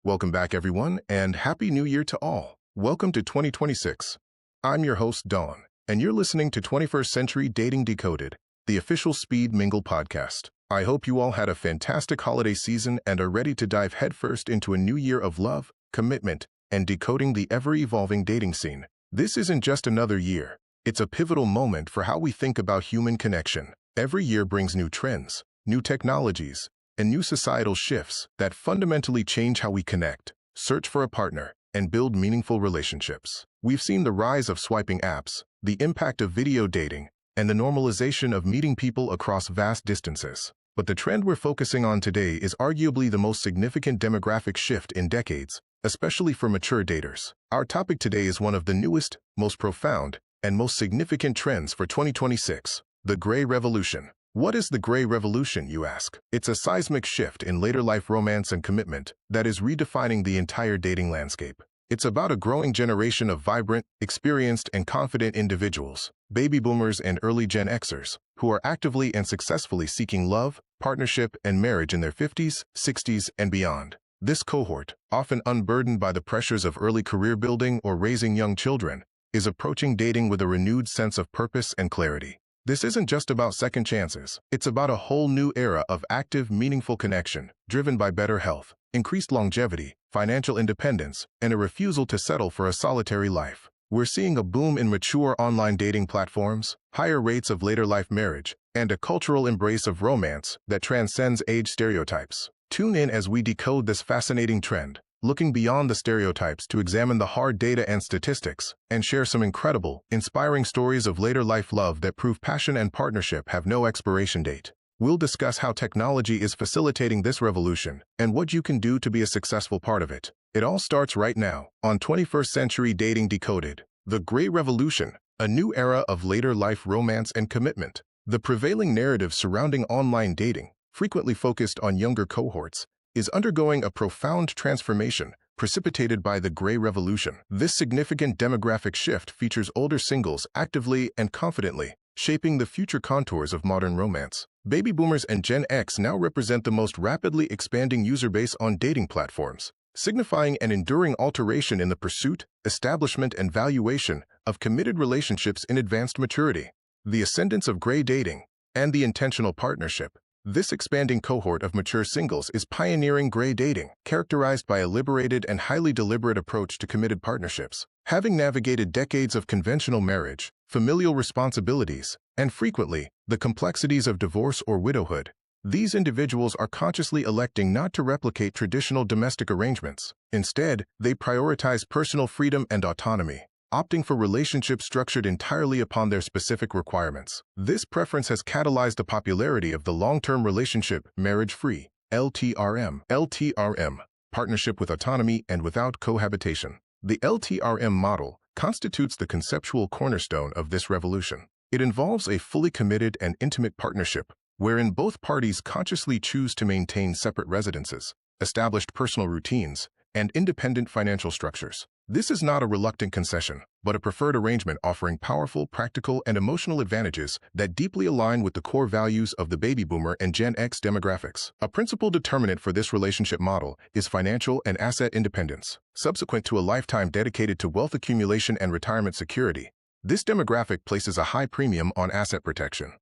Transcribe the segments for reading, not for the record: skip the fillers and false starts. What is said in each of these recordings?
Welcome back, everyone, and Happy New Year to all. Welcome to 2026. I'm your host, Dawn, and you're listening to 21st Century Dating Decoded, the official Speed Mingle Podcast. I hope you all had a fantastic holiday season and are ready to dive headfirst into a new year of love, commitment, and decoding the ever-evolving dating scene. This isn't just another year. It's a pivotal moment for how we think about human connection. Every year brings new trends, new technologies, and new societal shifts that fundamentally change how we connect, search for a partner, and build meaningful relationships. We've seen the rise of swiping apps, the impact of video dating, and the normalization of meeting people across vast distances. But the trend we're focusing on today is arguably the most significant demographic shift in decades, especially for mature daters. Our topic today is one of the newest, most profound, and most significant trends for 2026, the Gray Revolution. What is the Gray Revolution, you ask? It's a seismic shift in later-life romance and commitment that is redefining the entire dating landscape. It's about a growing generation of vibrant, experienced, and confident individuals, baby boomers and early Gen Xers, who are actively and successfully seeking love, partnership, and marriage in their 50s, 60s, and beyond. This cohort, often unburdened by the pressures of early career building or raising young children, is approaching dating with a renewed sense of purpose and clarity. This isn't just about second chances. It's about a whole new era of active, meaningful connection, driven by better health, increased longevity, financial independence, and a refusal to settle for a solitary life. We're seeing a boom in mature online dating platforms, higher rates of later-life marriage, and a cultural embrace of romance that transcends age stereotypes. Tune in as we decode this fascinating trend, looking beyond the stereotypes to examine the hard data and statistics, and share some incredible, inspiring stories of later-life love that prove passion and partnership have no expiration date. We'll discuss how technology is facilitating this revolution and what you can do to be a successful part of it. It all starts right now on 21st Century Dating Decoded, the Gray Revolution, a new era of later-life romance and commitment. The prevailing narrative surrounding online dating, frequently focused on younger cohorts, is undergoing a profound transformation precipitated by the Gray Revolution. This significant demographic shift features older singles actively and confidently shaping the future contours of modern romance. Baby boomers and Gen X now represent the most rapidly expanding user base on dating platforms, signifying an enduring alteration in the pursuit, establishment, and valuation of committed relationships in advanced maturity. The ascendance of gray dating and the intentional partnership. This expanding cohort of mature singles is pioneering gray dating, characterized by a liberated and highly deliberate approach to committed partnerships. Having navigated decades of conventional marriage, familial responsibilities, and frequently, the complexities of divorce or widowhood, these individuals are consciously electing not to replicate traditional domestic arrangements. Instead, they prioritize personal freedom and autonomy, opting for relationships structured entirely upon their specific requirements. This preference has catalyzed the popularity of the long-term relationship marriage-free (LTRM), partnership with autonomy and without cohabitation. The LTRM model constitutes the conceptual cornerstone of this revolution. It involves a fully committed and intimate partnership wherein both parties consciously choose to maintain separate residences, established personal routines, and independent financial structures. This is not a reluctant concession, but a preferred arrangement offering powerful, practical, and emotional advantages that deeply align with the core values of the baby boomer and Gen X demographics. A principal determinant for this relationship model is financial and asset independence. Subsequent to a lifetime dedicated to wealth accumulation and retirement security, this demographic places a high premium on asset protection.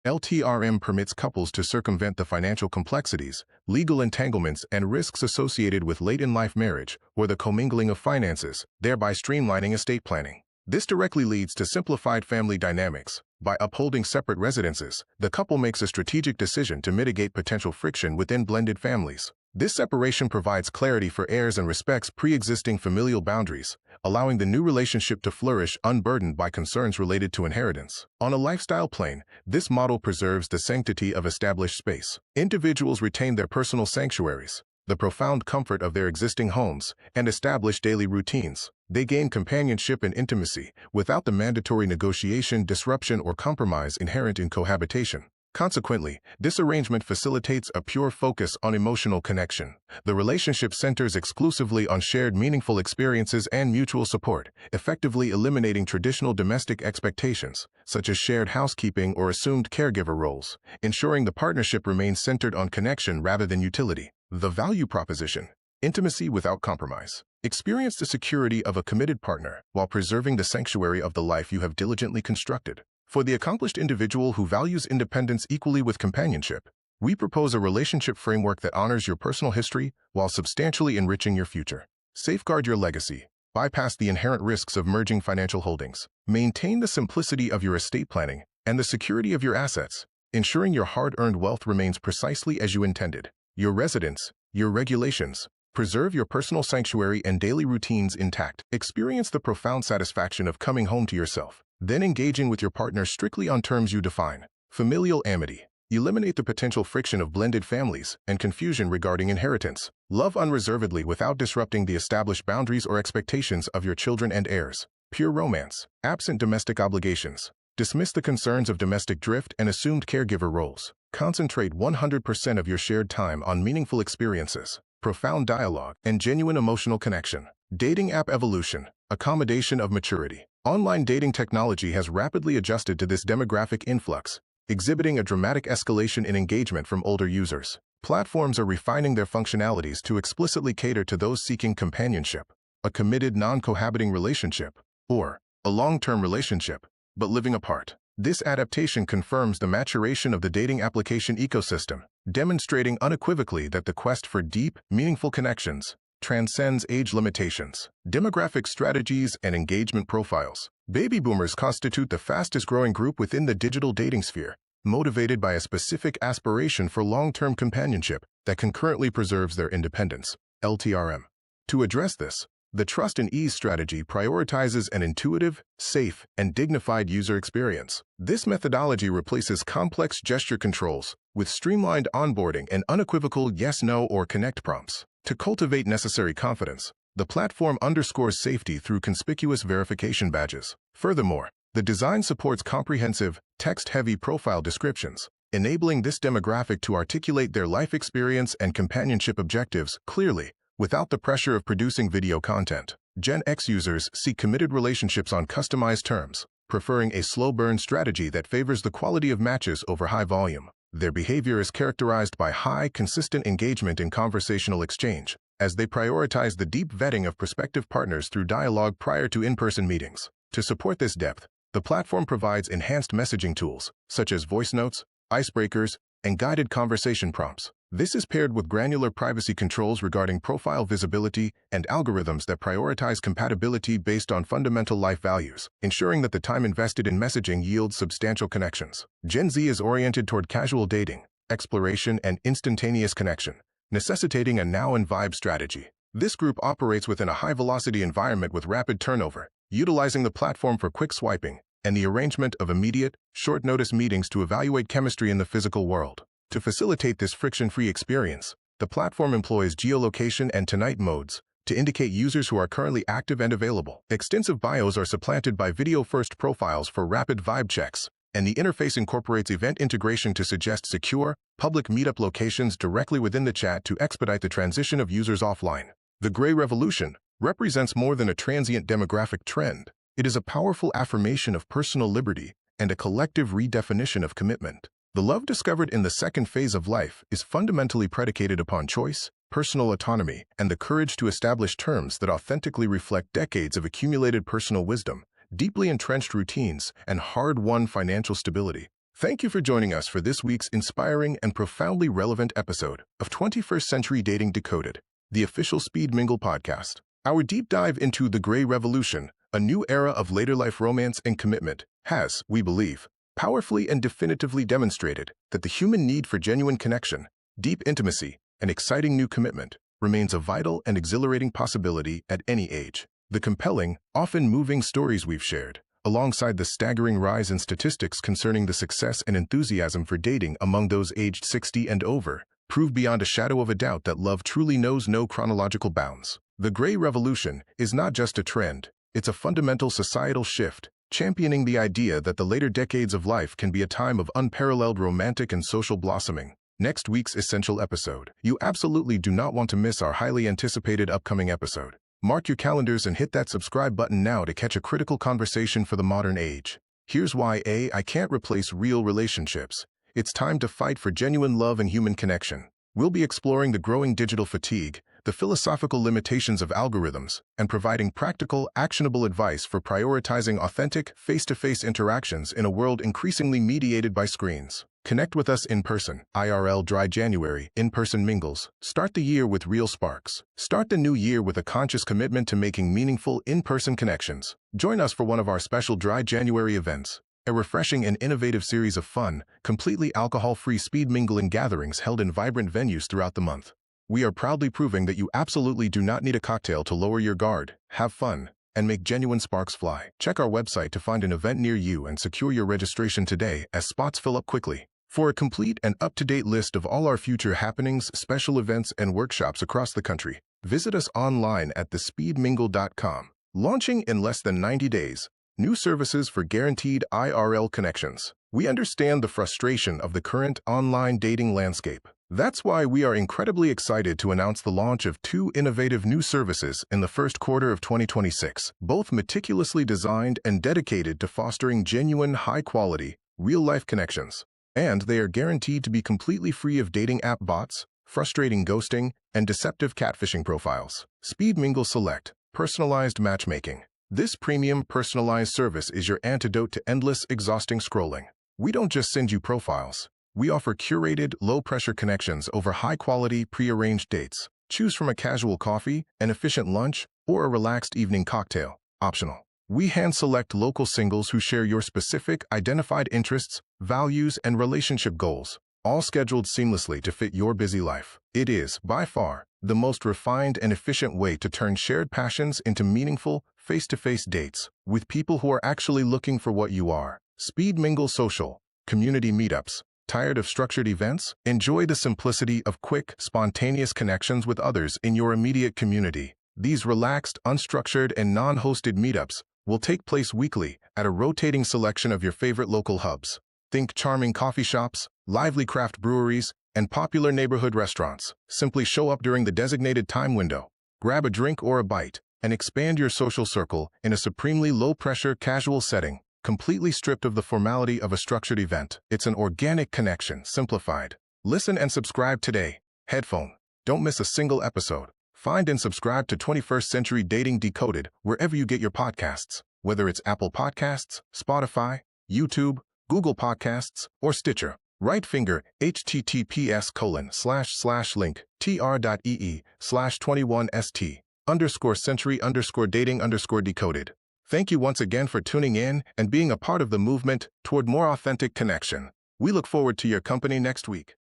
LTRM permits couples to circumvent the financial complexities, legal entanglements, and risks associated with late-in-life marriage or the commingling of finances, thereby streamlining estate planning. This directly leads to simplified family dynamics. By upholding separate residences, the couple makes a strategic decision to mitigate potential friction within blended families. This separation provides clarity for heirs and respects pre-existing familial boundaries, allowing the new relationship to flourish unburdened by concerns related to inheritance. On a lifestyle plane, this model preserves the sanctity of established space. Individuals retain their personal sanctuaries, the profound comfort of their existing homes, and established daily routines. They gain companionship and intimacy without the mandatory negotiation, disruption, or compromise inherent in cohabitation. Consequently, this arrangement facilitates a pure focus on emotional connection. The relationship centers exclusively on shared meaningful experiences and mutual support, effectively eliminating traditional domestic expectations, such as shared housekeeping or assumed caregiver roles, ensuring the partnership remains centered on connection rather than utility. The value proposition. Intimacy without compromise. Experience the security of a committed partner while preserving the sanctuary of the life you have diligently constructed. For the accomplished individual who values independence equally with companionship, we propose a relationship framework that honors your personal history while substantially enriching your future. Safeguard your legacy. Bypass the inherent risks of merging financial holdings. Maintain the simplicity of your estate planning and the security of your assets, ensuring your hard-earned wealth remains precisely as you intended. Your residence, your regulations. Preserve your personal sanctuary and daily routines intact. Experience the profound satisfaction of coming home to yourself, then engaging with your partner strictly on terms you define. Familial amity. Eliminate the potential friction of blended families and confusion regarding inheritance. Love unreservedly without disrupting the established boundaries or expectations of your children and heirs. Pure romance. Absent domestic obligations. Dismiss the concerns of domestic drift and assumed caregiver roles. Concentrate 100% of your shared time on meaningful experiences, profound dialogue, and genuine emotional connection. Dating app evolution. Accommodation of maturity. Online dating technology has rapidly adjusted to this demographic influx, exhibiting a dramatic escalation in engagement from older users. Platforms are refining their functionalities to explicitly cater to those seeking companionship, a committed non-cohabiting relationship, or a long-term relationship, but living apart. This adaptation confirms the maturation of the dating application ecosystem, demonstrating unequivocally that the quest for deep, meaningful connections transcends age limitations. Demographic strategies and engagement profiles. Baby boomers constitute the fastest-growing group within the digital dating sphere, motivated by a specific aspiration for long-term companionship that concurrently preserves their independence. LTRM. To address this, the Trust and Ease strategy prioritizes an intuitive, safe, and dignified user experience. This methodology replaces complex gesture controls with streamlined onboarding and unequivocal yes, no, or connect prompts. To cultivate necessary confidence, the platform underscores safety through conspicuous verification badges. Furthermore, the design supports comprehensive, text-heavy profile descriptions, enabling this demographic to articulate their life experience and companionship objectives clearly, without the pressure of producing video content. Gen X users seek committed relationships on customized terms, preferring a slow-burn strategy that favors the quality of matches over high volume. Their behavior is characterized by high, consistent engagement in conversational exchange, as they prioritize the deep vetting of prospective partners through dialogue prior to in-person meetings. To support this depth, the platform provides enhanced messaging tools, such as voice notes, icebreakers, and guided conversation prompts. This is paired with granular privacy controls regarding profile visibility and algorithms that prioritize compatibility based on fundamental life values, ensuring that the time invested in messaging yields substantial connections. Gen Z is oriented toward casual dating, exploration, and instantaneous connection, necessitating a now and vibe strategy. This group operates within a high-velocity environment with rapid turnover, utilizing the platform for quick swiping and the arrangement of immediate, short-notice meetings to evaluate chemistry in the physical world. To facilitate this friction-free experience, the platform employs geolocation and tonight modes to indicate users who are currently active and available. Extensive bios are supplanted by video-first profiles for rapid vibe checks, and the interface incorporates event integration to suggest secure, public meetup locations directly within the chat to expedite the transition of users offline. The Gray Revolution represents more than a transient demographic trend. It is a powerful affirmation of personal liberty and a collective redefinition of commitment. The love discovered in the second phase of life is fundamentally predicated upon choice, personal autonomy, and the courage to establish terms that authentically reflect decades of accumulated personal wisdom, deeply entrenched routines, and hard-won financial stability. Thank you for joining us for this week's inspiring and profoundly relevant episode of 21st Century Dating Decoded, the official Speed Mingle Podcast. Our deep dive into the Gray Revolution, a new era of later-life romance and commitment, has, we believe, powerfully and definitively demonstrated that the human need for genuine connection, deep intimacy, and exciting new commitment remains a vital and exhilarating possibility at any age. The compelling, often moving stories we've shared, alongside the staggering rise in statistics concerning the success and enthusiasm for dating among those aged 60 and over, prove beyond a shadow of a doubt that love truly knows no chronological bounds. The Gray Revolution is not just a trend, it's a fundamental societal shift, championing the idea that the later decades of life can be a time of unparalleled romantic and social blossoming. Next week's essential episode. You absolutely do not want to miss our highly anticipated upcoming episode. Mark your calendars and hit that subscribe button now to catch a critical conversation for the modern age. Here's why I can't replace real relationships. It's time to fight for genuine love and human connection. We'll be exploring the growing digital fatigue, the philosophical limitations of algorithms, and providing practical, actionable advice for prioritizing authentic, face-to-face interactions in a world increasingly mediated by screens. Connect with us in person. IRL Dry January, in-person mingles. Start the year with real sparks. Start the new year with a conscious commitment to making meaningful, in-person connections. Join us for one of our special Dry January events, a refreshing and innovative series of fun, completely alcohol-free speed mingling gatherings held in vibrant venues throughout the month. We are proudly proving that you absolutely do not need a cocktail to lower your guard, have fun, and make genuine sparks fly. Check our website to find an event near you and secure your registration today as spots fill up quickly. For a complete and up-to-date list of all our future happenings, special events, and workshops across the country, visit us online at thespeedmingle.com. Launching in less than 90 days, new services for guaranteed IRL connections. We understand the frustration of the current online dating landscape. That's why we are incredibly excited to announce the launch of 2 innovative new services in the first quarter of 2026, both meticulously designed and dedicated to fostering genuine, high-quality, real-life connections. And they are guaranteed to be completely free of dating app bots, frustrating ghosting, and deceptive catfishing profiles. Speed Mingle Select, personalized matchmaking. This premium personalized service is your antidote to endless, exhausting scrolling. We don't just send you profiles. We offer curated, low-pressure connections over high-quality, pre-arranged dates. Choose from a casual coffee, an efficient lunch, or a relaxed evening cocktail, optional. We hand-select local singles who share your specific, identified interests, values, and relationship goals, all scheduled seamlessly to fit your busy life. It is, by far, the most refined and efficient way to turn shared passions into meaningful, face-to-face dates with people who are actually looking for what you are. Speed Mingle Social, community meetups. Tired of structured events? Enjoy the simplicity of quick, spontaneous connections with others in your immediate community. These relaxed, unstructured, and non-hosted meetups will take place weekly at a rotating selection of your favorite local hubs. Think charming coffee shops, lively craft breweries, and popular neighborhood restaurants. Simply show up during the designated time window, grab a drink or a bite, and expand your social circle in a supremely low-pressure, casual setting, completely stripped of the formality of a structured event. It's an organic connection, simplified. Listen and subscribe today. Headphone. Don't miss a single episode. Find and subscribe to 21st Century Dating Decoded wherever you get your podcasts, whether it's Apple Podcasts, Spotify, YouTube, Google Podcasts, or Stitcher. Right finger https://link tr.ee/21st_century_dating_decoded. Thank you once again for tuning in and being a part of the movement toward more authentic connection. We look forward to your company next week.